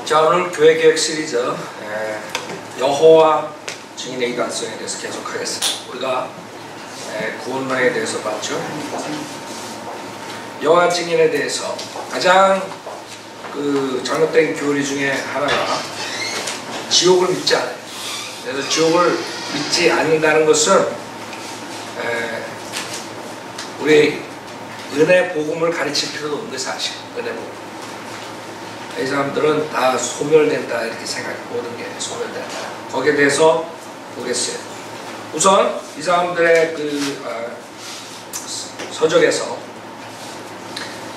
자, 오늘 교회개혁 시리즈 여호와 증인의 일관성에 대해서 계속하겠습니다. 우리가 구원론에 대해서 봤죠. 여호와 증인에 대해서 가장 잘못된 교리 중에 하나가 지옥을 믿지 않아요. 그래서 지옥을 믿지 않는다는 것은 우리 은혜 복음을 가르칠 필요도 없는 사실. 은혜 복음. 이 사람들은 다 소멸된다 이렇게 생각해. 모든 게 소멸된다. 거기에 대해서 보겠어요. 우선 이 사람들의 서적에서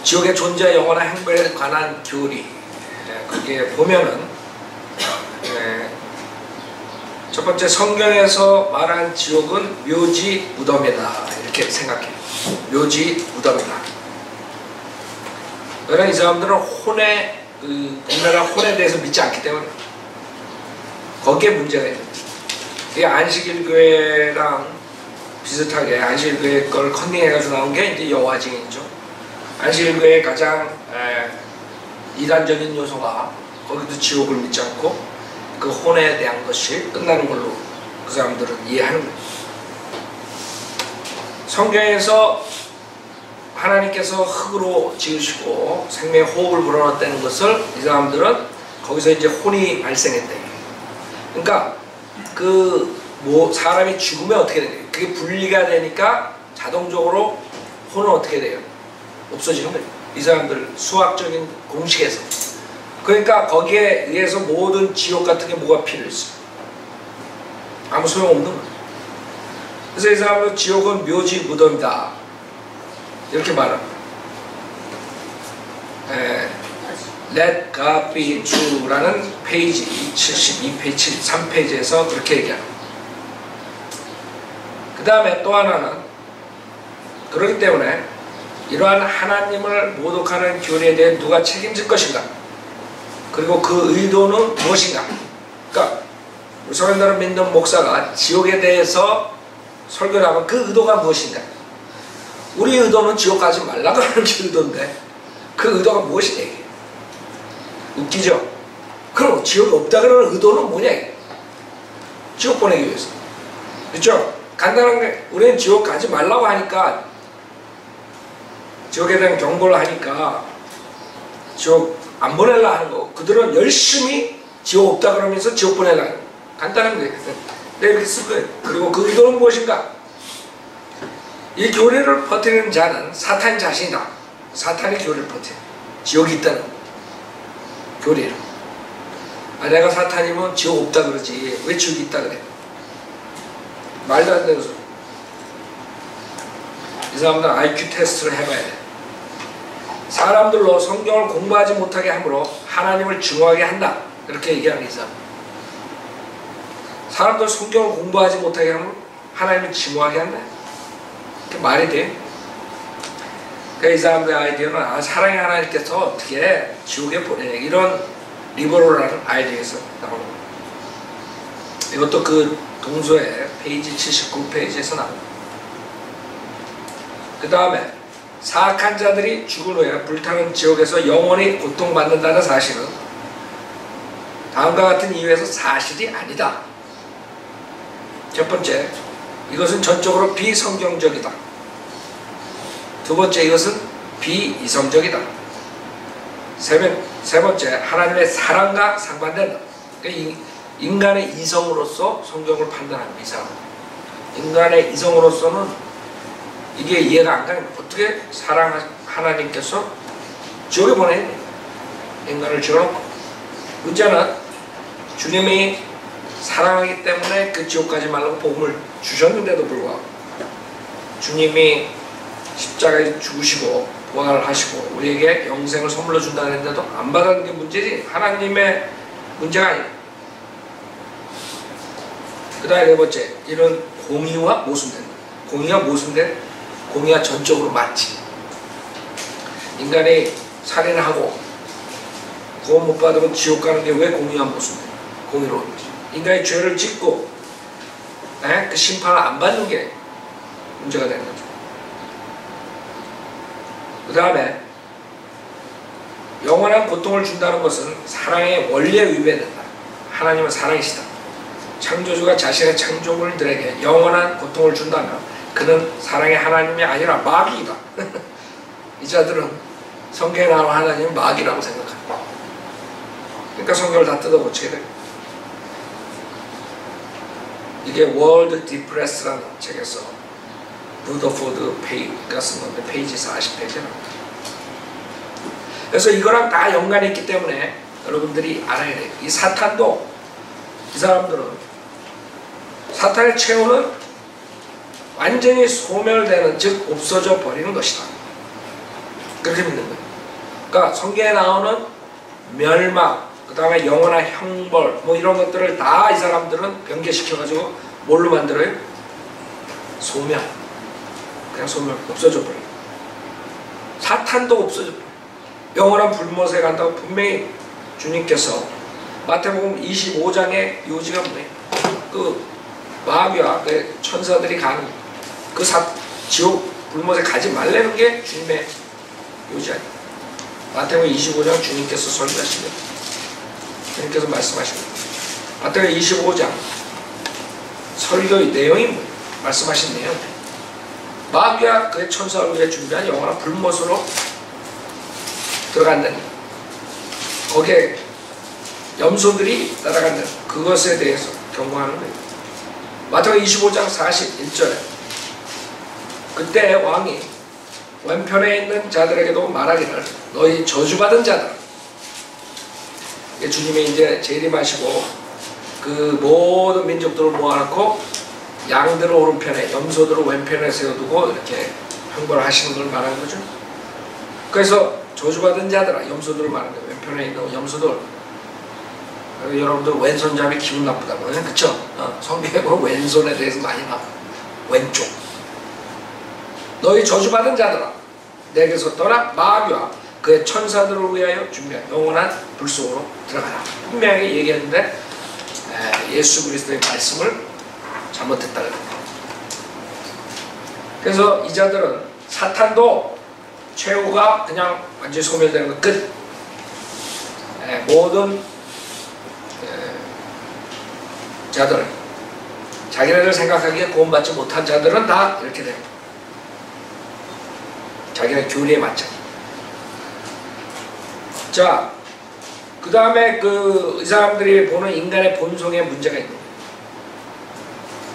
지옥의 존재, 영원한 행복에 관한 교리, 거기에 보면은 첫 번째, 성경에서 말한 지옥은 묘지 무덤이다 이렇게 생각해요. 묘지 무덤이다. 그러나 이 사람들은 혼의 분명한 혼에 대해서 믿지 않기 때문에 거기에 문제가 있는 거죠. 이게 안식일교회랑 비슷하게 안식일교회 걸 컨닝해가지고 나온 게 이제 여호와 증인이죠. 안식일교회의 가장 이단적인 요소가 거기도 지옥을 믿지 않고 그 혼에 대한 것이 끝나는 걸로 그 사람들은 이해하는 거예요. 성경에서 하나님께서 흑으로 지으시고 생명의 호흡을 불어넣었다는 것을 이 사람들은 거기서 이제 혼이 발생했다. 그러니까 사람이 죽으면 어떻게 돼요? 그게 분리가 되니까 자동적으로 혼은 어떻게 돼요? 없어지는 거예요. 이 사람들 수학적인 공식에서. 그러니까 거기에 의해서 모든 지옥 같은 게 뭐가 필요했어요? 아무 소용없는 거예요. 그래서 이 사람은 지옥은 묘지 무덤이다 이렇게 말합니다. Let God be true라는 페이지 72페이지 73페이지에서 그렇게 얘기합니다. 그 다음에 또 하나는 그렇기 때문에 이러한 하나님을 모독하는 교리에 대해 누가 책임질 것인가, 그리고 그 의도는 무엇인가. 그러니까 우리 성도를 믿는 목사가 지옥에 대해서 설교를 하면 그 의도가 무엇인가. 우리 의도는 지옥 가지 말라고 하는 게 의도인데 그 의도가 무엇이냐 이게. 웃기죠? 그럼 지옥이 없다 그러는 의도는 뭐냐 이게. 지옥 보내기 위해서. 그렇죠? 간단한 게 우리는 지옥 가지 말라고 하니까, 지옥에 대한 경고를 하니까 지옥 안 보내려고 하는 거. 그들은 열심히 지옥 없다 그러면서 지옥 보내려고 하는 거. 간단한 거예요. 내가 이렇게 쓸 거예요. 그리고 그 의도는 무엇인가? 이 교리를 퍼뜨리는 자는 사탄 자신이다. 사탄이 교리를 퍼뜨려. 지옥이 있다는 교리를. 내가 사탄이면 지옥 없다 그러지 왜 지옥이 있다 그래? 말도 안 되는 소리. 이 사람들은 IQ 테스트를 해봐야 돼. 사람들로 성경을 공부하지 못하게 함으로 하나님을 증오하게 한다 이렇게 얘기하는 이 사람. 사람들 성경을 공부하지 못하게 함으로 하나님을 증오하게 한다. 말이 돼? 그러니까 이 사람들의 아이디어는 사랑의 하나님께서 어떻게 지옥에 보내냐 이런 리버럴한 아이디어에서 나오는 거예요. 이것도 그 동서의 페이지 79페이지에서 나옵니다. 그 다음에 사악한 자들이 죽은 후에 불타는 지옥에서 영원히 고통받는다는 사실은 다음과 같은 이유에서 사실이 아니다. 첫 번째, 이것은 전적으로 비성경적이다. 두 번째, 이것은 비이성적이다. 세 번째, 하나님의 사랑과 상반된다. 그러니까 인간의 이성으로서 성경을 판단합니다. 이 사람. 인간의 이성으로서는 이게 이해가 안 가요. 어떻게 하나님께서 지옥에 보내 인간을 지어놓고. 문제는 주님이 사랑하기 때문에 그 지옥 가지 말라고 복음을 주셨는데도 불구하고 주님이 십자가에 죽으시고 부활을 하시고 우리에게 영생을 선물로 준다고 했는데도 안 받아는 게 문제지 하나님의 문제가 아니에요. 그 다음에 네 번째, 이런 공의와 모순된다. 공의와 모순된, 공의와 전적으로 맞지. 인간이 살인하고 구원 못 받으면 지옥 가는 게 왜 공의와 모순돼? 공의로운 거지. 인간이 죄를 짓고 그 심판을 안 받는 게 문제가 되는 거죠. 그 다음에 영원한 고통을 준다는 것은 사랑의 원리에 위배된다. 하나님은 사랑이시다. 창조주가 자신의 창조물들에게 영원한 고통을 준다면 그는 사랑의 하나님이 아니라 마귀이다. 이 자들은 성경에 나오는 하나님은 마귀라고 생각합니다. 그러니까 성경을 다 뜯어 고치게 됩니다. 이게 월드 디프레스라는 책에서 루더포드 페이가 쓴 건데 페이지 40페이지랍니다. 그래서 이거랑 다 연관이 있기 때문에 여러분들이 알아야 돼요. 이 사탄도, 이 사람들은 사탄의 최후는 완전히 소멸되는, 즉 없어져 버리는 것이다. 그렇게 믿는 거예요. 그러니까 성경에 나오는 멸망, 그 다음에 영원한 형벌, 뭐 이런 것들을 다 이 사람들은 변개시켜가지고 뭘로 만들어요? 소멸. 그냥 소멸, 없어져 버려요. 사탄도 없어져 버려요. 영원한 불못에 간다고 분명히 주님께서 마태복음 25장의 요지가 뭐예요? 그 마귀와 그 천사들이 가는 그 지옥 불못에 가지 말라는 게 주님의 요지 아니에요. 마태복음 25장 주님께서 설교하시면 주님께서 말씀하십니다. 마태복음 25장 설교의 내용이 뭐예요? 말씀하신 내용. 마귀와 그의 천사를 위해 준비한 영원한 불못으로 들어간다니, 거기에 염소들이 따라간다니, 그것에 대해서 경고하는 거예요. 마태복음 25장 41절에 그때 왕이 왼편에 있는 자들에게도 말하기를 너희 저주받은 자들, 주님이 이제 재림하시고 그 모든 민족들을 모아놓고 양들을 오른편에 염소들을 왼편에 세워두고 이렇게 형벌을 하시는 걸 말하는 거죠. 그래서 저주받은 자들아, 염소들을 말하는 거예요. 왼편에 있는 염소들. 여러분들 왼손잡이 기분 나쁘다고, 그쵸? 성경에 보면 왼손에 대해서 많이 나와요. 왼쪽. 너희 저주받은 자들아, 내게서 떠나 마귀와 그의 천사들을 위하여 준비한 영원한 불 속으로 들어가라. 분명하게 얘기했는데 예수 그리스도의 말씀을 잘못했다. 그래서 이 자들은 사탄도 최후가 그냥 완전히 소멸되는 것 끝. 모든 자들, 자기네들 생각하기에 구원받지 못한 자들은 다 이렇게 됩니다. 자기네 교리에 맞죠. 자, 그 다음에 이 사람들이 보는 인간의 본성에 문제가 있는 거예요.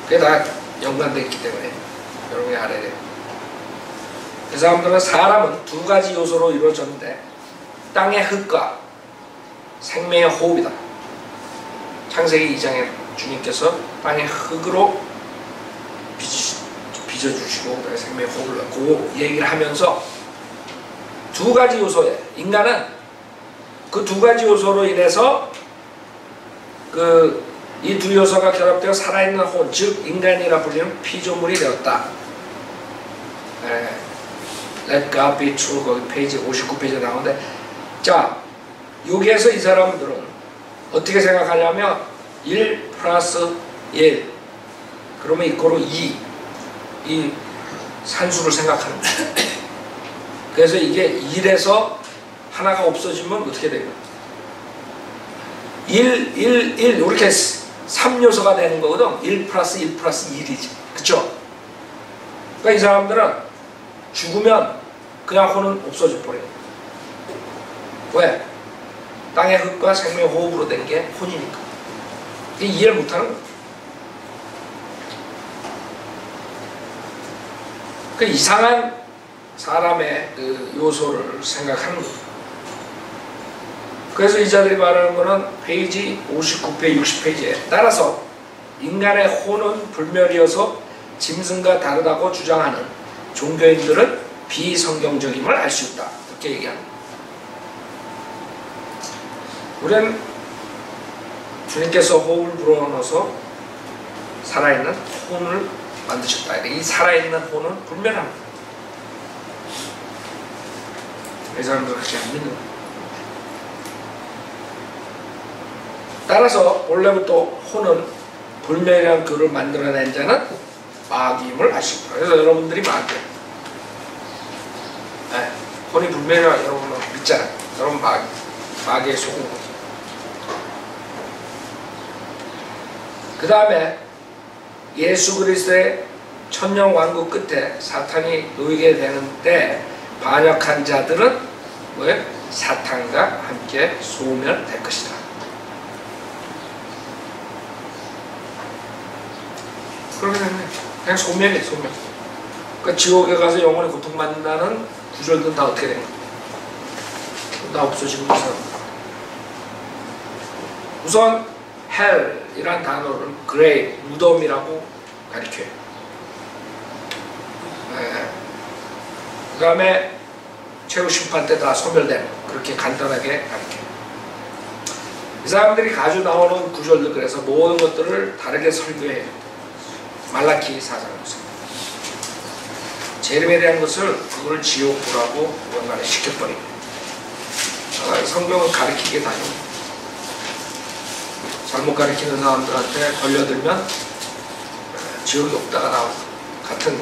그게 다 연관되어 있기 때문에 여러분이 알아야 돼요. 그 사람들은 사람은 두 가지 요소로 이루어졌는데 땅의 흙과 생명의 호흡이다. 창세기 2장에 주님께서 땅의 흙으로 빚어주시고 그다음에 생명의 호흡을 그 얘기를 하면서 두 가지 요소에 인간은 그 두 가지 요소로 인해서 이 두 요소가 결합되어 살아있는 혼, 즉 인간이라 불리는 피조물이 되었다. Let God be true, 거기 페이지 59페이지에 나오는데, 자, 여기에서 이 사람들은 어떻게 생각하냐면 1 플러스 1 그러면 이거로 2 이 산수를 생각하는 거예요. 그래서 이게 1에서 하나가 없어지면 어떻게 돼요? 1 이렇게 3요소가 되는 거거든. 1 플러스 1 플러스 1이지. 그쵸? 그러니까 이 사람들은 죽으면 그냥 혼은 없어져 버려요. 왜? 땅의 흙과 생명의 호흡으로 된 게 혼이니까. 이해를 못하는 거예요. 그 이상한 사람의 그 요소를 생각하는 거예요. 그래서 이 자들이 말하는 거는 페이지 59페이지 60페이지에 따라서 인간의 혼은 불멸이어서 짐승과 다르다고 주장하는 종교인들은 비성경적임을 알 수 있다. 이렇게 얘기합니다. 우리는 주님께서 호흡을 불어넣어서 살아있는 혼을 만드셨다. 이 살아있는 혼은 불멸합니다. 이 사람들은 그렇게 안 믿는 거예요. 따라서 원래부터 혼은 불멸이라는 글을 만들어낸 자는 마귀임을 아십니다. 그래서 여러분들이 마귀예요. 혼이 불멸이라 여러분은 믿잖아요. 여러분 마귀에 속은 거죠. 그 다음에 예수 그리스도의 천년왕국 끝에 사탄이 놓이게 되는 때 반역한 자들은 뭐예요? 사탄과 함께 소멸될 것이다. 그러게 됐네. 그냥 소멸이에요, 소멸. 그러니까 지옥에 가서 영원히 고통받는다는 구절들은 다 어떻게 된 거야? 다 없어지고 있어. 우선 헬이란 단어를 그레이, 무덤이라고 가리켜요. 그 다음에 최후 심판 때 다 소멸되는, 그렇게 간단하게 가리켜요. 이 사람들이 가지고 나오는 구절들, 그래서 모든 것들을 다르게 설교해요. 말라키 4장에서 재림에 대한 것을 그걸 지옥불하고 무언가를 시켜버립니다. 성경을 가리키게 다니고 잘못 가리키는 사람들한테 걸려들면 지옥이 없다가 나오고 같은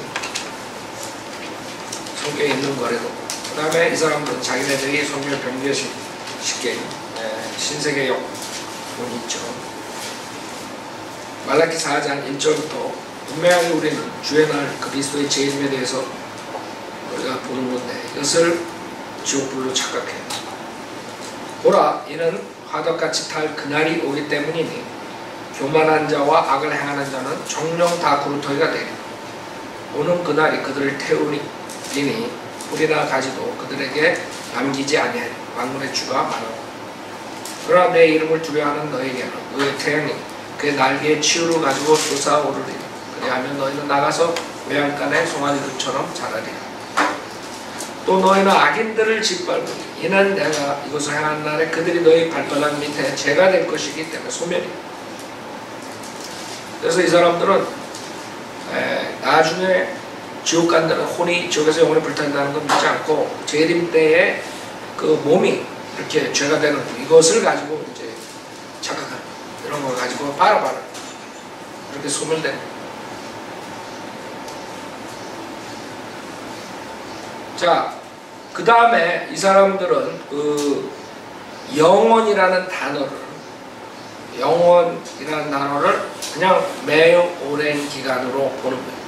성경에 있는 거래도. 그 다음에 이 사람들은 자기네들이 성경을 변개시키게 신세계 영혼이 있죠. 말라키 4장 1절부터 분명하게 우리는 주의 날 그리스도의 재림에 대해서 우리가 보는 건데 이것을 지옥불로 착각해요. 보라, 이는 화덕같이 탈 그날이 오기 때문이니 교만한 자와 악을 행하는 자는 정령 다 구루터기가 되리라. 오는 그날이 그들을 태우리니 뿌리나 가지도 그들에게 남기지 아니하리. 만군의 주가 말하고 그러나 내 이름을 두려워하는 너에게는 너의 태양이 그의 날개의 치유를 가지고 솟아오르리라. 그리하면 너희는 나가서 외양간의 송아지들처럼 자라리라. 또 너희는 악인들을 짓밟으니 이는 내가 이것을 행한 날에 그들이 너희 발바닥 밑에 죄가 될 것이기 때문에 소멸이야. 그래서 이 사람들은 나중에 지옥 간다는, 혼이 지옥에서 영원히 불탄다는 건 믿지 않고 재림 때에 그 몸이 이렇게 죄가 되는 이것을 가지고 이제 착각하는, 이런 걸 가지고 바라바라 이렇게 소멸되는. 자, 그 다음에 이 사람들은 그 영원이라는 단어를 그냥 매우 오랜 기간으로 보는 거예요.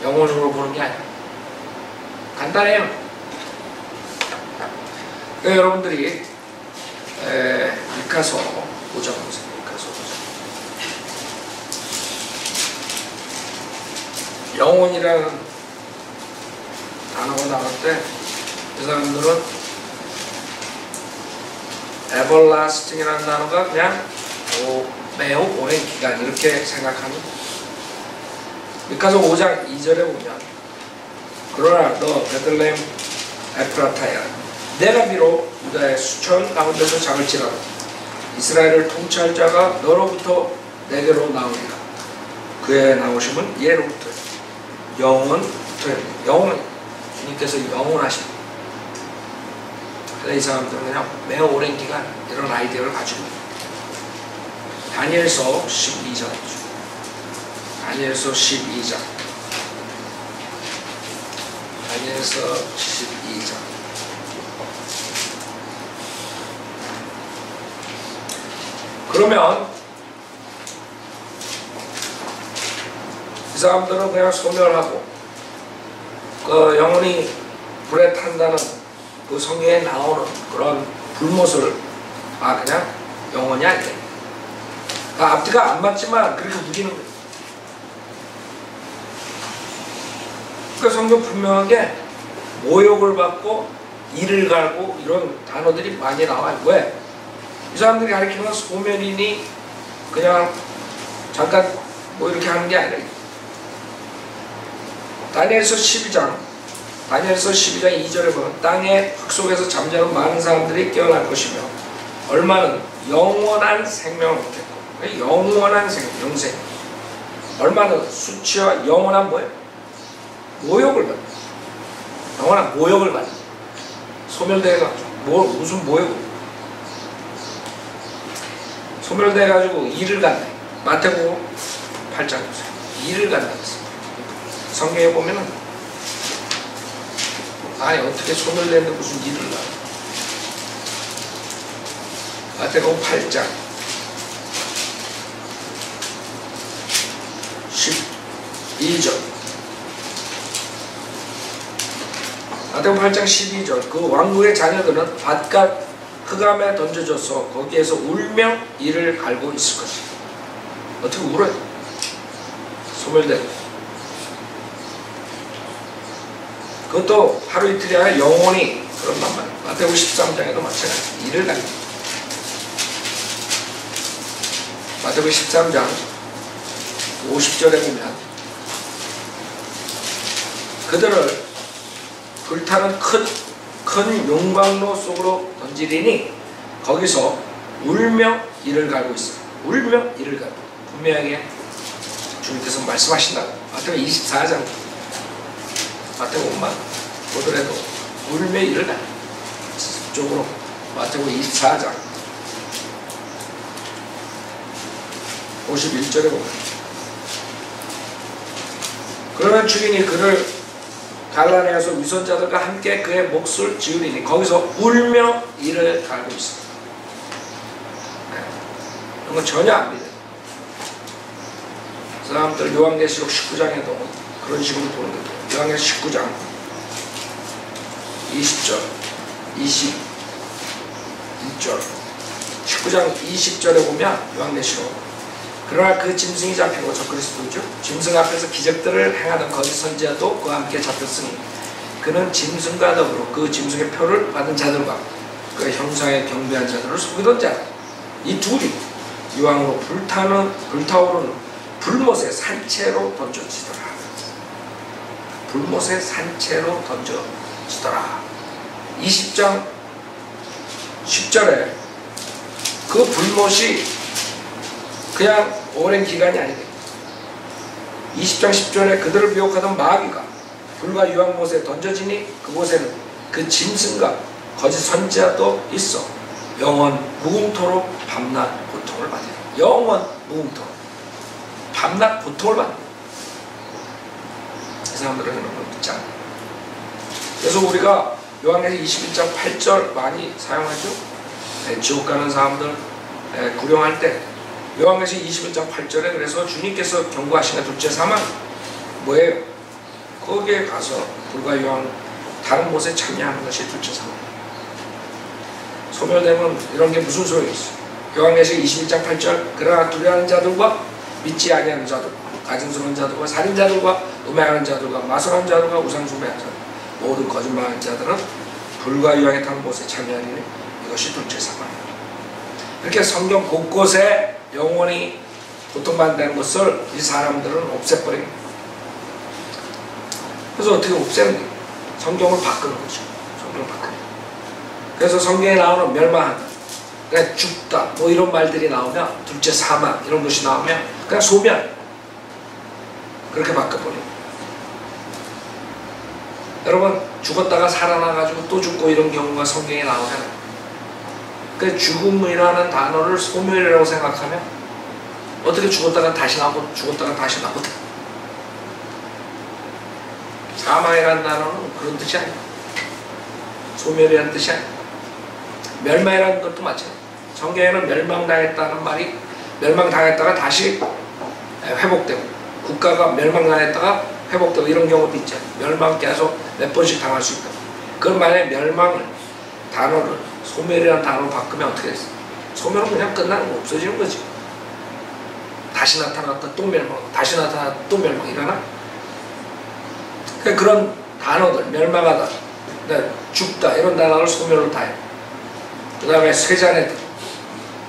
영원으로 보는 게 아니라 간단해요. 그러니까 여러분들이 미카서 5장 보세요. 미카서 5장. 영원이라는 단어가 나올 때 이 사람들은 everlasting이라는 단어가 그냥 매우 오랜 기간 이렇게 생각하는. 미카서 5장 2절에 보면 그러나 너 베들레헴 에프라타야 내가 비록 유다의 수천 가운데서 작을지라도 이스라엘을 통치할 자가 너로부터 내게로 나오리라. 그의 나오심은 예로부터 영원부터 영원, 주님께서 영원하십니다. 그래서 이 사람들은 그냥 매우 오랜 기간 이런 아이디어를 가지고 다니엘서 12장, 다니엘서 12장, 다니엘서 12장. 그러면 이 사람들은 그냥 소멸하고 그 영혼이 불에 탄다는 그 성경에 나오는 그런 불못을 그냥 영혼이 아니래. 앞뒤가 안 맞지만 그렇게 우기는 거예요. 그 성경 분명하게 모욕을 받고 이를 갈고 이런 단어들이 많이 나와요. 왜? 이 사람들이 가리키는 소멸이니 그냥 잠깐 뭐 이렇게 하는 게 아니라 다니엘서 12장 2절에 보면 땅의 흙 속에서 잠자는 많은 사람들이 깨어날 것이며 얼마는 영원한 생명을 얻겠고, 영원한 생명, 영생. 얼마는 수치와 영원한 뭐예요? 모욕을 받는, 영원한 모욕을 받는. 소멸돼가지고 무슨 모욕? 소멸돼가지고 이를 간다. 마태복음 8장 보세요. 이를 간다. 성경에 보면은 아니 어떻게 소멸되는데 무슨 일을 나. 마태복음 8장 12절. 마태복음 8장 12절. 그 왕국의 자녀들은 밭갓 흑암에 던져져서 거기에서 울며 이를 갈고 있을 것이다. 어떻게 울어요? 소멸되고. 그것도 하루 이틀이 아니라 영원히 그런단 말이에요. 마태복음 13장에도 마찬가지. 이를 갈고. 마태복음 13장 50절에 보면 그들을 불타는 큰 용광로 속으로 던지리니 거기서 울며 이를 갈고 있어요. 울며 이를 갈고. 분명하게 주님께서 말씀하신다고. 마태복음 24장 마태복음만 보더라도 울며 이를 갈고. 쪽으로 마태복음 24장 51절에 보면 그러면 주인이 그를 갈라내어서 위선자들과 함께 그의 몫을 지으리니 거기서 울며 이를 갈고 있습니다. 이런 건 전혀 안 믿어요. 사람들 요한계시록 19장에도 그런 식으로 보는 거죠. 요한계시록 19장 20절 21절 19장 20절에 보면 요한계시록 그러나 그 짐승이 잡히고 저 그리스도죠. 짐승 앞에서 기적들을 행하던 거짓 선지자도 그와 함께 잡혔으니 그는 짐승과 더불어 그 짐승의 표를 받은 자들과 그 형상에 경배한 자들을 속이던 자 이 둘이 이왕으로 불타오르는 불못의 산채로 던져지더라. 불못의 산채로 던져지더라. 20장 10절에 그 불못이 그냥 오랜 기간이 아니래. 20장 10절에 그들을 미혹하던 마귀가 불과 유황못에 던져지니 그곳에는 그 짐승과 거짓 선지자도 있어 영원 무궁토록 밤낮 고통을 받으리. 영원 무궁토록 밤낮 고통을 받는. 이 사람들은 그런 걸 믿지 않아요. 그래서 우리가 요한계시록 21장 8절 많이 사용하죠. 지옥 가는 사람들 구령할 때 요한계시록 21장 8절에 그래서 주님께서 경고하시는 둘째 사망 뭐예요? 거기에 가서 불과 유황 다른 곳에 참여하는 것이 둘째 사망. 소멸되면 이런 게 무슨 소용이 있어? 요한계시록 21장 8절 그러나 두려워하는 자들과 믿지 아니하는 자들 가증스러운 자들과 살인자들과 음행하는 자들과 마술하는 자들과 우상숭배하는 자들 모든 거짓말하는 자들은 불과 유황에 타는 곳에 참여하리니 이것이 둘째 사망이다. 이렇게 성경 곳곳에 영원히 고통받는 것을 이 사람들은 없애버립니다. 그래서 어떻게 없애는 거예요? 성경을 바꾸는 거죠. 성경을 바꾸는 거예요. 그래서 성경에 나오는 멸망한다, 그냥 죽다, 뭐 이런 말들이 나오면 둘째 사망 이런 것이 나오면 그냥 소멸 그렇게 바꿔버려요. 여러분 죽었다가 살아나가지고 또 죽고 이런 경우가 성경에 나오잖아요. 그 죽음이라는 단어를 소멸이라고 생각하면 어떻게 죽었다가 다시 나오고 죽었다가 다시 나오고 사망이라는 단어는 그런 뜻이 아니에요. 소멸이라는 뜻이 아니에요. 멸망이라는 것도 마찬가지예요. 성경에는 멸망당했다는 말이 멸망당했다가 다시 회복되고 국가가 멸망당했다가 회복되고 이런 경우도 있잖아요. 멸망 계속 몇 번씩 당할 수 있다. 그건 만약에 멸망을 단어를 소멸이라는 단어로 바꾸면 어떻게 됐어? 소멸은 그냥 끝나는 거 없어지는 거지. 다시 나타났다 또 멸망, 다시 나타났다 또 멸망 일어나? 그런 단어들, 멸망하다, 죽다 이런 단어를 소멸로 다 해. 그 다음에 쇠잔해다,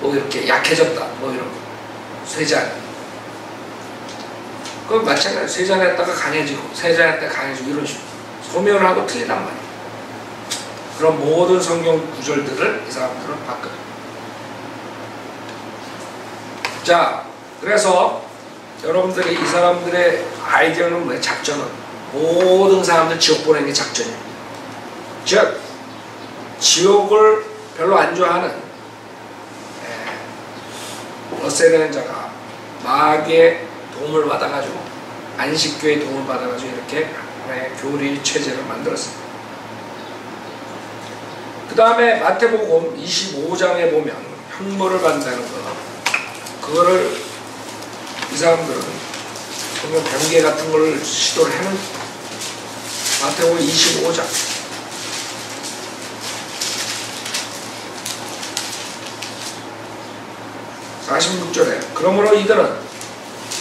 뭐 이렇게 약해졌다, 뭐 이런 거. 쇠잔. 그건 마찬가지야. 쇠잔했다가 강해지고, 쇠잔했다가 강해지고 이런 식으로. 소멸을 하고 틀리단 말이야. 그런 모든 성경 구절들을 이 사람들은 바꿔요. 자, 그래서 여러분들이 이 사람들의 아이디어는 뭐예요? 작전은 모든 사람들 지옥 보내는 게 작전이에요. 즉 지옥을 별로 안 좋아하는 러셀이라는 자가 마귀의 도움을 받아가지고 안식교의 도움을 받아가지고 이렇게 하나의 교리 체제를 만들었습니다. 그 다음에 마태복음 25장에 보면 형벌을 받는다는 거, 그거를 이 사람들은 정말 변개 같은 걸 시도를 하는. 마태복음 25장 46절에 그러므로 이들은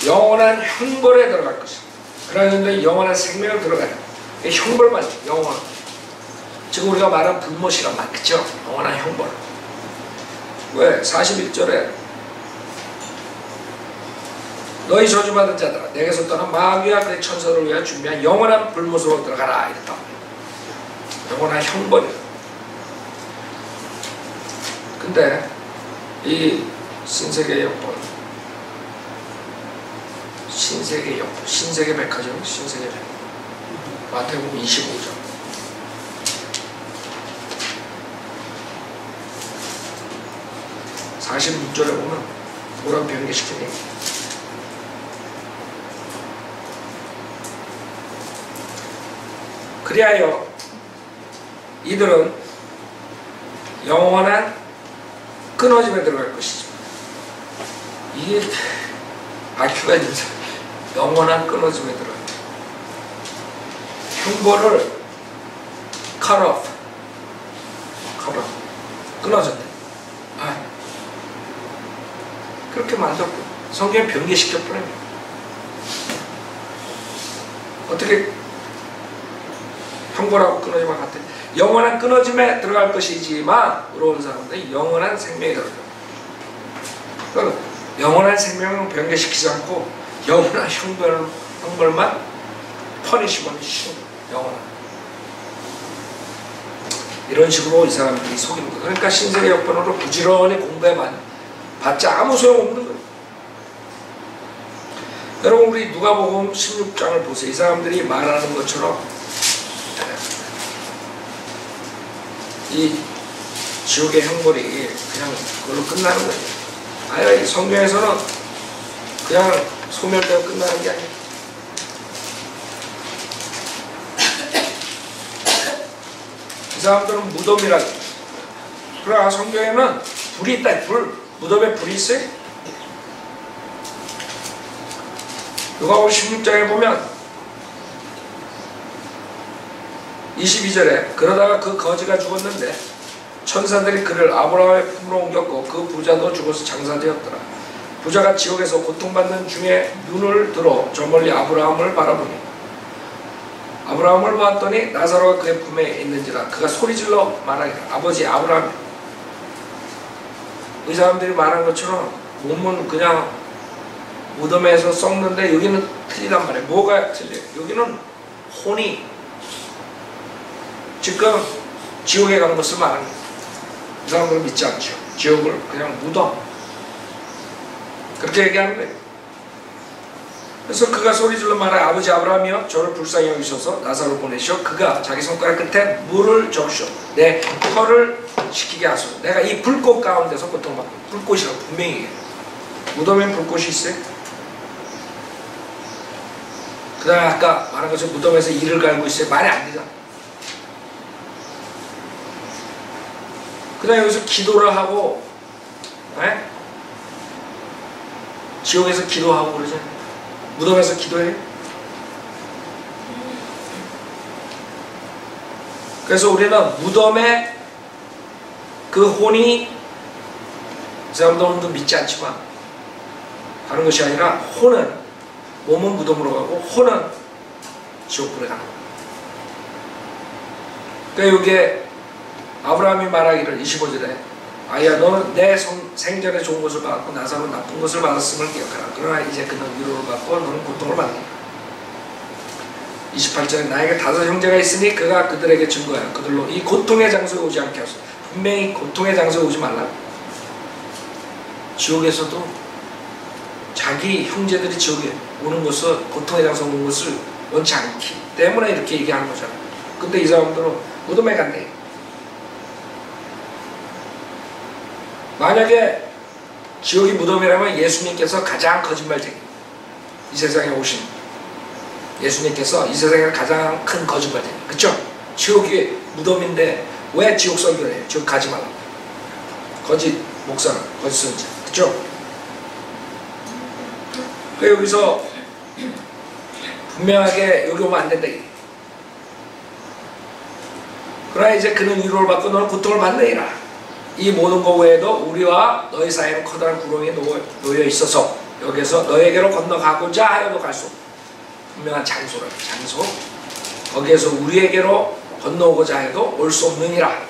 영원한 형벌에 들어갈 것이다. 그러는데 영원한 생명을 들어가요. 형벌만 영원. 지금 우리가 말한 불못이란 말, 그죠? 영원한 형벌. 왜? 41절에 너희 저주받은 자들아 내게서 떠난 마귀와 그의 천사를 위하여 준비한 영원한 불못으로 들어가라 이랬다. 영원한 형벌이다. 근데 이 신세계 역법, 신세계 역법, 신세계 백화점, 신세계 백화점, 마태복음 25장 46절에 보면 뭐라고 변개시키니? 그리하여 이들은 영원한 끊어짐에 들어갈 것이죠. 이게 IQ가 있는 사람, 영원한 끊어짐에 들어가요. 형벌을 cut off, 끊어졌네. 그렇게 만들고 성경에 변개시켰더라고요. 어떻게 형벌하고 끊어짐과 같아? 영원한 끊어짐에 들어갈 것이지만 의로운 사람들이 영원한 생명에 들어가요. 그러니까 영원한 생명은 변개시키지 않고 영원한 형벌만 퍼니시먼트 주시는 거예요. 영원한. 이런 식으로 이 사람들이 속이는 거예요. 그러니까 신세계 역번으로 부지런히 공부해만 봤자 아무 소용없는 거예요. 여러분 우리 누가복음 16장을 보세요. 이 사람들이 말하는 것처럼 이 지옥의 형벌이 그냥 그걸로 끝나는 거예요. 아니 성경에서는 그냥 소멸되고 끝나는 게 아니에요. 이 사람들은 무덤이라고. 그러나 성경에는 불이 있다. 무덤에 불이 있어요. 누가복음 16장에 보면 22절에 그러다가 그 거지가 죽었는데 천사들이 그를 아브라함의 품으로 옮겼고 그 부자도 죽어서 장사되었더라. 부자가 지옥에서 고통받는 중에 눈을 들어 저 멀리 아브라함을 바라보니 아브라함을 보았더니 나사로가 그의 품에 있는지라. 그가 소리질러 말하기를 아버지 아브라함. 이 사람들이 말한 것처럼 몸은 그냥 무덤에서 썩는데 여기는 틀리단 말이에요. 뭐가 틀려요? 여기는 혼이 지금 지옥에 간 것을 말하는 거예요. 이 사람들은 믿지 않죠. 지옥을 그냥 무덤 그렇게 얘기하는 거예요. 그래서 그가 소리질러 말하여 아버지 아브라함이여 저를 불쌍히 여기셔서 나사로 보내시오. 그가 자기 손가락 끝에 물을 적시오. 내 혀를 식히게 하소서. 내가 이 불꽃 가운데서 고통받고. 불꽃이라고 분명히 얘기해요. 무덤엔 불꽃이 있어요. 그 다음에 아까 말한 것처럼 무덤에서 이를 갈고 있어요. 말이 안 되잖아. 그 다음에 여기서 기도를 하고 지옥에서 기도하고 그러잖아요. 무덤에서 기도해요. 그래서 우리는 무덤에 그 혼이 이 사람들도 믿지 않지만 가는 것이 아니라 혼은 몸은 무덤으로 가고 혼은 지옥불에 가는 거예요. 그러니까 여기에 아브라함이 말하기를 25절에 아야 너는 내 생전에 좋은 것을 받았고 나사로는 나쁜 것을 받았음을 기억하라. 그러나 이제 그는 위로를 받고 너는 고통을 받는다. 28절에 나에게 5 형제가 있으니 그가 그들에게 증거하여 그들로 이 고통의 장소에 오지 않게 하소서. 분명히 고통의 장소에 오지 말라. 지옥에서도 자기 형제들이 지옥에 오는 것을 고통의 장소에 오는 것을 원치 않기 때문에 이렇게 얘기하는 거잖아요. 근데 이 사람들은 무덤에 간대. 만약에 지옥이 무덤이라면 예수님께서 가장 거짓말쟁이, 이 세상에 오신 예수님께서 이 세상에 가장 큰 거짓말쟁이, 그쵸? 지옥이 무덤인데 왜 지옥 설교를 해요? 지옥 가지 말라고. 거짓 목사는 거짓 선지, 그죠? 그 여기서 분명하게 여기 오면 안 된다. 그러나 이제 그는 위로를 받고 너는 고통을 받느니라. 이 모든 것 외에도 우리와 너희 사이에는 커다란 구렁이 놓여 있어서 여기서 너에게로 건너가고자 하여도 갈 수 없고, 분명한 장소라. 장소. 거기에서 우리에게로 건너오고자 해도 올 수 없느니라.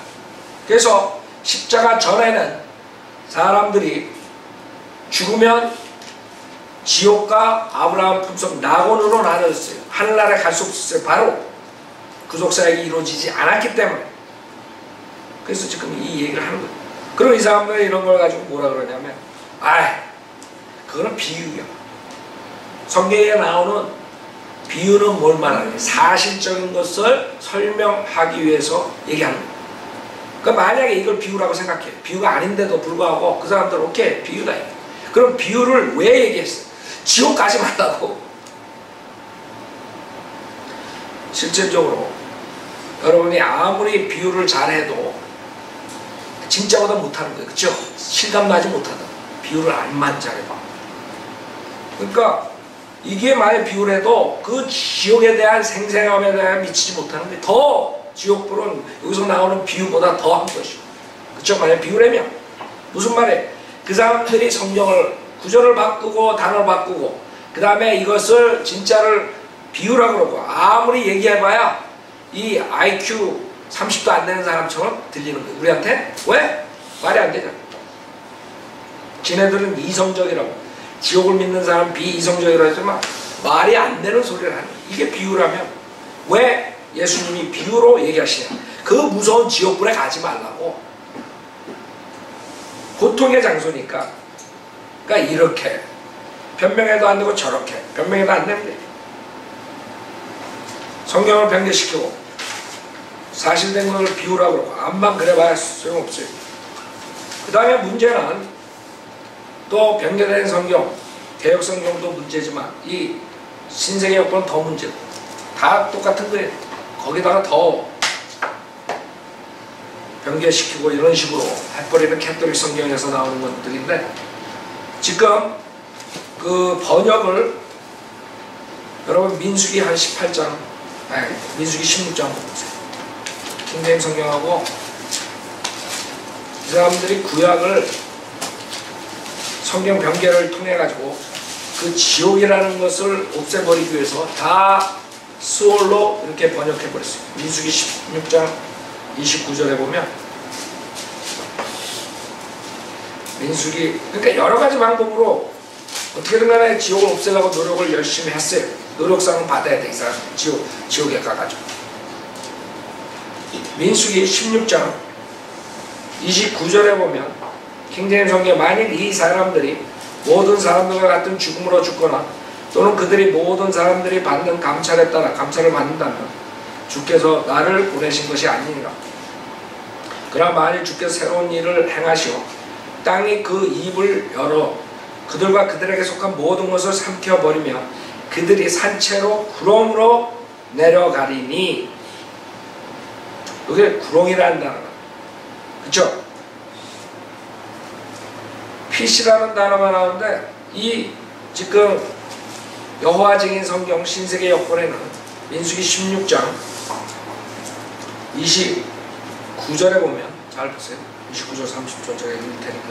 그래서 십자가 전에는 사람들이 죽으면 지옥과 아브라함 품속 낙원으로 나눠졌어요. 하늘나라에 갈 수 없었어요. 바로 구속사역이 이루어지지 않았기 때문에. 그래서 지금 이 얘기를 하는 거예요. 그럼 이 사람들이 이런 걸 가지고 뭐라 그러냐면, 그거는 비유야. 성경에 나오는 비유는 뭘 말하냐? 사실적인 것을 설명하기 위해서 얘기하는 거예요. 그러니까 만약에 이걸 비유라고 생각해. 비유가 아닌데도 불구하고 그 사람들은 오케이, 비유다. 그럼 비유를 왜 얘기했어? 지옥 가지 말라고. 실질적으로 여러분이 아무리 비유를 잘해도 진짜보다 못하는 거예요. 그쵸? 실감나지 못하다. 비유를 안만 잘해봐. 그러니까 이게 만약 비유를 해도 그 지옥에 대한 생생함에 대해 미치지 못하는 게 더 지옥불은 여기서 나오는 비유보다 더한 것이고. 그쵸? 만약 비유라면 무슨 말이에요? 그 사람들이 성경을 구절을 바꾸고 단어를 바꾸고 그 다음에 이것을 진짜를 비유라고 그러고 아무리 얘기해봐야 이 IQ 30도 안 되는 사람처럼 들리는 거예요. 우리한테? 왜? 말이 안 되잖아. 지네들은 이성적이라고. 지옥을 믿는 사람 비이성적이라고 하지만 말이 안 되는 소리를 하는 거예요. 이게 비유라면 왜 예수님이 비유로 얘기하시냐? 그 무서운 지옥불에 가지 말라고. 고통의 장소니까. 그러니까 이렇게 변명해도 안 되고 저렇게 변명해도 안 됩니다. 성경을 변개시키고 사실된 것을 비유라고 그러고 암만 그래봐야 소용없어요. 그 다음에 문제는 또 변개된 성경, 개혁 성경도 문제지만 이 신세계 여권은 더 문제고 다 똑같은 거예요. 거기다가 더 변개시키고 이런 식으로 해버리는 캐톨릭 성경에서 나오는 것들인데 지금 그 번역을 여러분 민수기 한 18장 민수기 16장 보세요. 킹제임 성경하고 이 사람들이 구약을 성경 변개를 통해 가지고 그 지옥이라는 것을 없애버리기 위해서 다 수월로 이렇게 번역해 버렸어요. 민수기 16장 29절에 보면 민수기 그러니까 여러 가지 방법으로 어떻게든 간에 지옥을 없애려고 노력을 열심히 했어요. 노력상은 받아야 돼. 이 사람 지옥에 가가지고 민수기 16장 29절에 보면 킹제임 성경 만일 이 사람들이 모든 사람들과 같은 죽음으로 죽거나 또는 그들이 모든 사람들이 받는 감찰에 따라 감찰을 받는다면 주께서 나를 보내신 것이 아니니라. 그러나 만일 주께서 새로운 일을 행하시오 땅이 그 입을 열어 그들과 그들에게 속한 모든 것을 삼켜버리며 그들이 산채로 구렁으로 내려가리니. 여기 구렁이라는 단어가 그쵸? pit이라는 단어가 나오는데 이 지금 여호와 증인 성경 신세계 역본에는 민수기 16장 29절에 보면 잘 보세요. 29절 30절 제가 읽을 테니까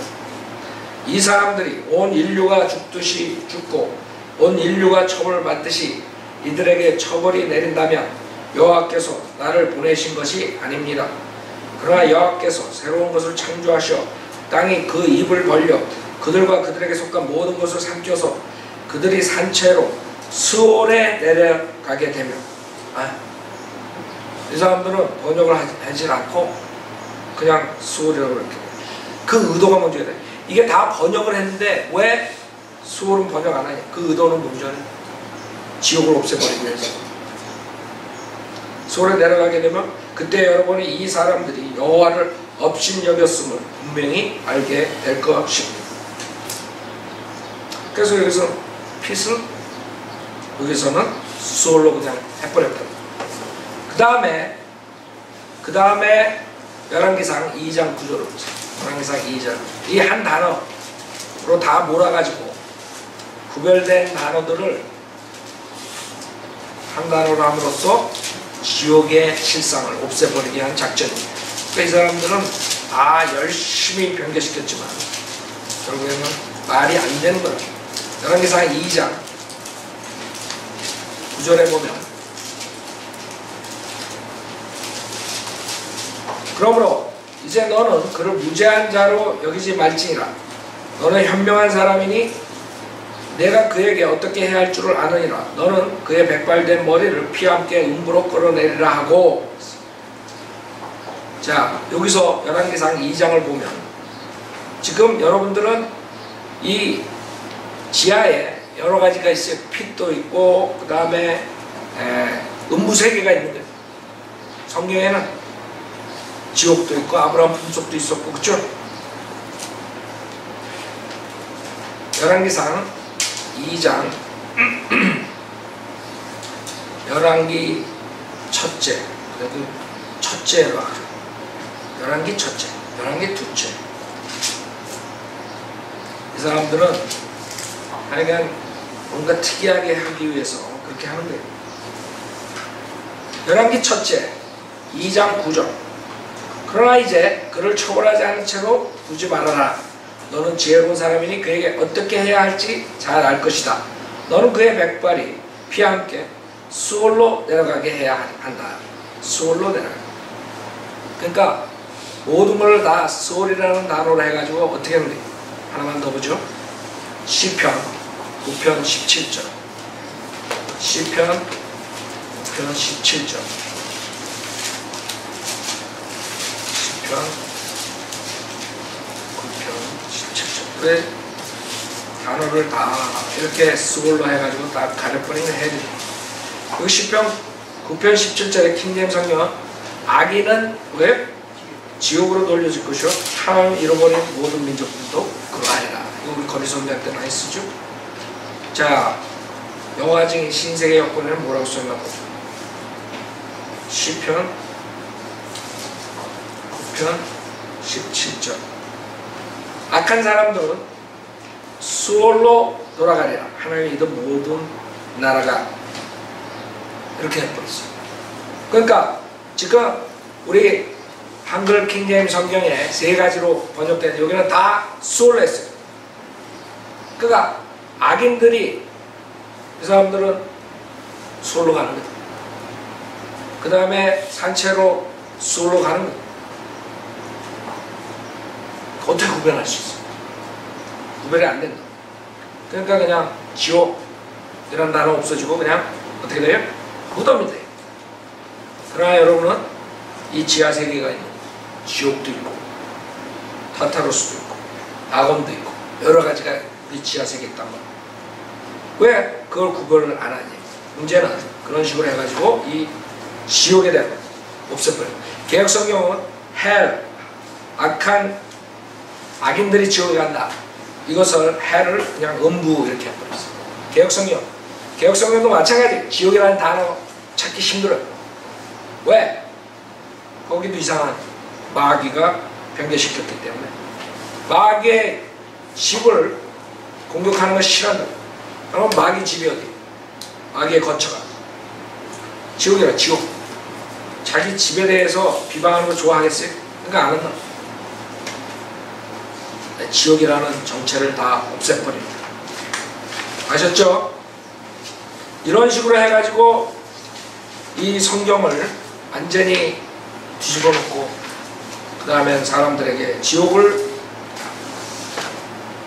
이 사람들이 온 인류가 죽듯이 죽고 온 인류가 처벌을 받듯이 이들에게 처벌이 내린다면 여호와께서 나를 보내신 것이 아닙니다. 그러나 여호와께서 새로운 것을 창조하셔 땅이 그 입을 벌려 그들과 그들에게 속한 모든 것을 삼켜서 그들이 산채로 스올에 내려가게 되면 이 사람들은 번역을 하지 않고 그냥 스올이라고 이렇게 그 의도가 뭔지 알아요. 이게 다 번역을 했는데 왜 스올은 번역 안 하냐? 그 의도는 뭔지 알아요? 지옥을 없애버리기 위해서. 스올에 내려가게 되면 그때 여러분이 이 사람들이 여호와를 업신여겼음을 분명히 알게 될 것입니다. 그래서 여기서 핏을 여기서는 스올로 그냥 해버렸다. 그 다음에 열왕기상 2장 9절을 보세요. 열왕기상 2장. 이 한 단어로 다 몰아가지고 구별된 단어들을 한 단어로 함으로써 지옥의 실상을 없애버리게 한 작전입니다. 그러니까 이 사람들은 열심히 변개시켰지만 결국에는 말이 안 되는 거예요. 열왕기상 2장 9절에 보면 그러므로 이제 너는 그를 무죄한 자로 여기지 말지니라. 너는 현명한 사람이니 내가 그에게 어떻게 해야 할 줄을 아느니라. 너는 그의 백발된 머리를 피와 함께 음부로 끌어내리라 하고. 자, 여기서 열왕기상 2장을 보면 지금 여러분들은 이 지하에 여러 가지가 있어요. 핏도 있고 그 다음에 음부 세계가 있는 거예요. 성경에는 지옥도 있고 아브라함 품속도 있었고, 그렇죠? 열왕기상 2장 열왕기 첫째, 그래도 첫째로 하죠. 열왕기 첫째, 열왕기 둘째. 이 사람들은 하여간 뭔가 특이하게 하기 위해서 그렇게 하는 거예요. 열왕기 첫째 2장 9절. 그러나 이제 그를 처벌하지 않은 채로 두지 말아라. 너는 지혜로운 사람이니 그에게 어떻게 해야 할지 잘 알 것이다. 너는 그의 백발이 피와 함께 수월로 내려가게 해야 한다. 수월로 내려가. 그러니까 모든 걸 다 수월이라는 단어로 해가지고 어떻게 하는 거예요? 하나만 더 보죠. 시편 9편 17절. 시편 9편 17절. 시편 9편 17절. 왜 단어를 다 이렇게 수월로 해가지고 다 가려버리는 해야지. 그 시편 9편 17절의 킹제임스 성경은 악인은 왜? 지옥으로 돌려질 것이요 하나님 잃어버린 모든 민족들도 그러하리라. 이거 우리 거리선대할 때 많이 쓰죠. 자, 여호와 증인 신세계 여권에는 뭐라고 써있나 보죠. 시편 9편 17절. 악한 사람들은 수월로 돌아가리라. 하나님이 이던 모든 나라가 이렇게 해버렸어요. 그러니까 지금 우리 한글 킹제임스 성경에 세 가지로 번역된 여기는 다 수월로 했어요. 그러니까 악인들이 이 사람들은 수월로 가는 거예요. 그 다음에 산채로 수월로 가는 거예요. 어떻게 구별할 수 있어요? 구별이 안 된다. 그러니까 그냥 지옥 이런 단어 없어지고 그냥 어떻게 돼요? 무덤이 돼요. 그러나 여러분은 이 지하 세계가 있는 지옥도 있고 타타로스도 있고 악원도 있고 여러 가지가 우리 지하 세계에 있단 말이에요. 왜 그걸 구별을 안 하냐? 문제는 그런 식으로 해가지고 이 지옥에 대한 없애버려요. 개혁성경은 hell, 악한 악인들이 지옥에 간다. 이것을 hell을 그냥 음부 이렇게 해버렸어요. 개혁성경도 마찬가지. 지옥이라는 단어 찾기 힘들어요. 왜? 거기도 이상한 마귀가 변개시켰기 때문에 마귀의 집을 공격하는 걸 싫어한다. 그럼 마귀 집이 어디? 마귀의 거처가 지옥이라. 지옥. 자기 집에 대해서 비방하는 거 좋아하겠어요? 그러니까 안 한다. 지옥이라는 정체를 다 없애버립니다. 아셨죠? 이런 식으로 해가지고 이 성경을 완전히 뒤집어 놓고 그 다음에 사람들에게 지옥을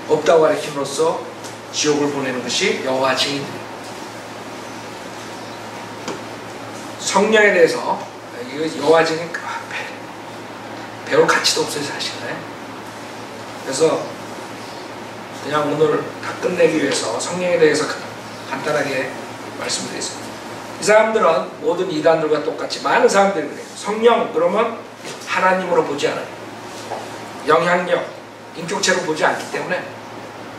없다고 가르침으로써 지옥을 보내는 것이 여호와 증인입니다. 성령에 대해서 여호와 증인 배울 가치도 없어요 사실. 그래서 그냥 오늘 다 끝내기 위해서 성령에 대해서 간단하게 말씀드리겠습니다. 이 사람들은 모든 이단들과 똑같이 많은 사람들이 그래요. 성령 그러면 하나님으로 보지 않아요. 영향력, 인격체로 보지 않기 때문에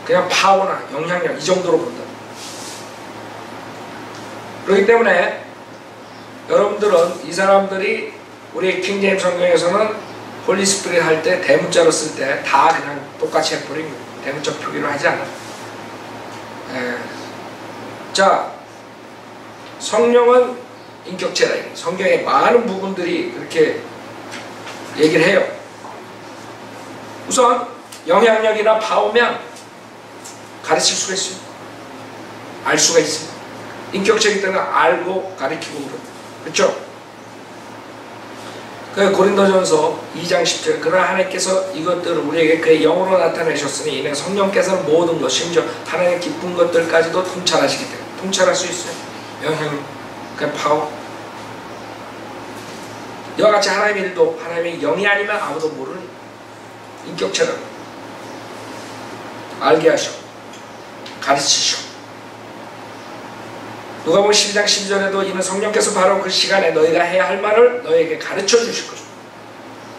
그냥 파워나 영향력 이 정도로 본다. 그렇기 때문에 여러분들은 이 사람들이 우리 킹제임스 성경에서는 홀리 스피릿 할 때 대문자로 쓸 때 다 그냥 똑같이 해버린 대문자 표기로 하지 않아. 자, 성령은 인격체다. 성경의 많은 부분들이 그렇게 얘기를 해요. 우선 영향력이나 파워면 가르칠 수가 있어요. 알 수가 있어요. 인격체이기 때문에 알고 가르치고 그래요. 그렇죠? 그 고린도전서 2장 10절 그러나 하나님께서 이것들을 우리에게 그의 영으로 나타내셨으니 이는 성령께서는 모든 것 심지어 하나님의 기쁜 것들까지도 통찰하시기 때문에 통찰할 수 있어요. 영향력, 그 파워. 이와 같이 하나님의 일도 하나님의 영이 아니면 아무도 모르는 인격체라고 알게 하시고 가르치시고 누가복음 12장 12절에도 이는 성령께서 바로 그 시간에 너희가 해야 할 말을 너희에게 가르쳐 주실 것이고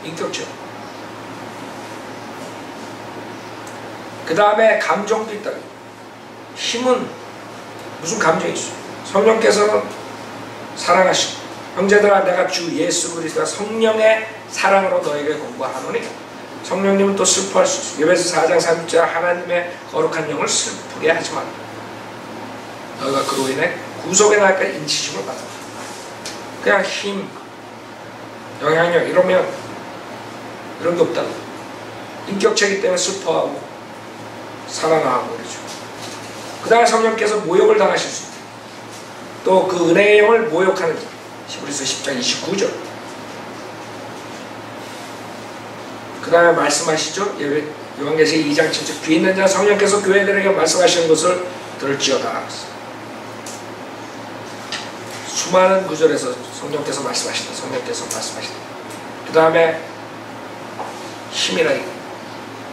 인격체. 그 다음에 감정도 있다. 힘은 무슨 감정이 있어요? 성령께서는 사랑하시고 형제들아 내가 주 예수 그리스도와 성령의 사랑으로 너에게 공부하노니 성령님은 또 슬퍼할 수 있어요. 에베소 4장 3절 하나님의 거룩한 영을 슬프게 하지 말라. 너희가 그로 인해 구속의 날까지 인치심을 받아. 그냥 힘, 영향력 이러면 이런 게 없다고. 인격체이기 때문에 슬퍼하고 사랑하고 그러죠. 그 다음에 성령께서 모욕을 당하실 수 있다. 또 그 은혜의 영을 모욕하는 자. 히브리서 10장 29절. 그 다음에 말씀하시죠. 요한계시록 2장 7절 귀 있는 자 성령께서 교회들에게 말씀하시는 것을 들을지어다. 수많은 구절에서 성령께서 말씀하신다. 성령께서 말씀하신다. 그 다음에 힘이라 이거.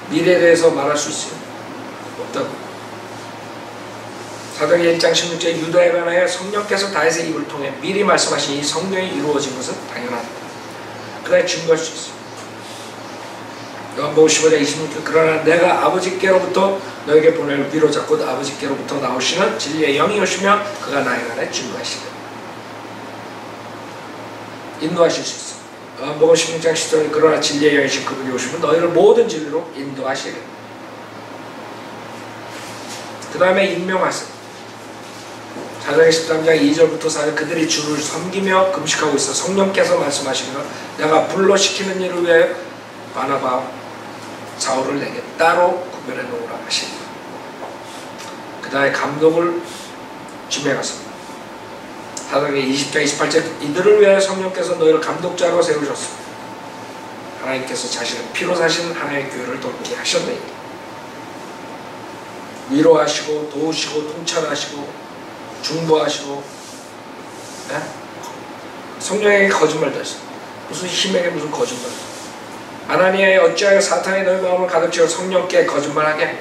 미래에 대해서 말할 수 있어요? 없다고. 사도행전 1장 16절에 유다에 관하여 성령께서 다윗의 입을 통해 미리 말씀하신 이 성령이 이루어진 것은 당연하다. 그래 증거할 수 있어요. 요한복음 15장 26절 그러나 내가 아버지께로부터 너에게 보낼 위로자 곧 아버지께로부터 나오시는 진리의 영이 오시며 그가 나에 관해 증거하시리라. 인도하실 수 있어. 요한복음 16장 10절 그러나 진리의 영이신 그분이 오시면 너희를 모든 진리로 인도하시리라. 그 다음에 임명하세요. 사도행전 13장 2절부터 4절 그들이 주를 섬기며 금식하고 있어 성령께서 말씀하시기를 내가 불러시키는 일을 위하여 바나바와 사울을 내게 따로 구별해 놓으라 하시니라. 그 다음에 감독을 지명하세요. 사도행전 20장 28절 이들을 위하여 성령께서 너희를 감독자로 세우셨습니다. 하나님께서 자신의 피로 사신 하나님의 교회를 돕게 하셨네. 위로하시고 도우시고 통찰하시고 중보하시고 네? 성령에게 거짓말도 했어. 무슨 힘에게 무슨 거짓말. 아나니아에 어찌하여 사탄이 너희 마음을 가득 채워 성령께 거짓말하게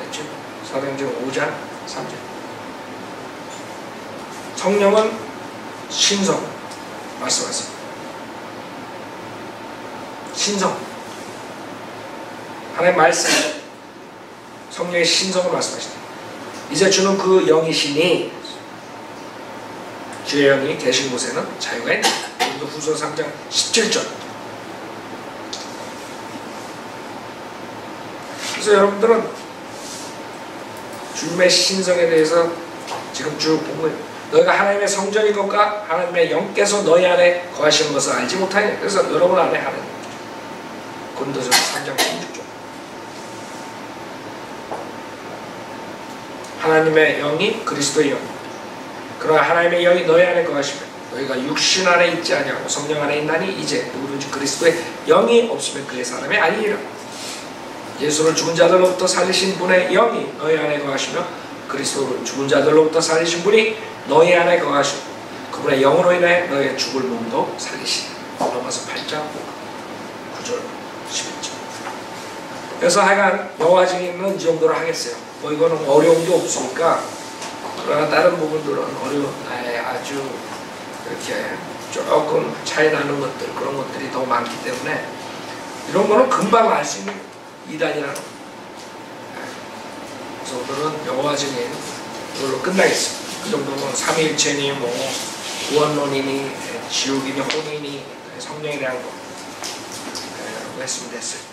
했죠. 사도행전 5장 3절. 성령은 신성 말씀하세요. 신성 하나님의 말씀 성령의 신성을 말씀하시다. 이제 주는 그 영이시니 주의 영이 계신 곳에는 자유가 있다. 후서 3장 17절. 그래서 여러분들은 주님의 신성에 대해서 지금 쭉 보고 너희가 하나님의 성전인 것과 하나님의 영께서 너희 안에 거하시는 것을 알지 못하냐. 그래서 여러분 안에 하나님 고린도전서 3장 16절 하나님의 영이 그리스도의 영. 그러나 하나님의 영이 너희 안에 거하시면 너희가 육신 안에 있지 아니하고 성령 안에 있나니 이제 누구든지 그리스도의 영이 없으면 그의 사람이 아니니라. 예수를 죽은 자들로부터 살리신 분의 영이 너희 안에 거하시며 그리스도를 죽은 자들로부터 살리신 분이 너희 안에 거하시고 그분의 영으로 인해 너희의 죽을 몸도 살리시니. 로마서 8장 9절 11절. 그래서 하여간 여호와 증인은 이 정도로 하겠어요. 뭐 이거는 어려움도 없으니까. 그러나 다른 부분들은 아주 이렇게 조금 차이 나는 것들 그런 것들이 더 많기 때문에 이런 거는 금방 알 수 있는 이단이라는 거예요. 그래서 오늘은 여호와 증인 이걸로 끝나겠습니다. 그 정도면 삼위일체니 뭐 구원론이니 지옥이니 혼이니 성령에 대한 거 말씀이 됐어요.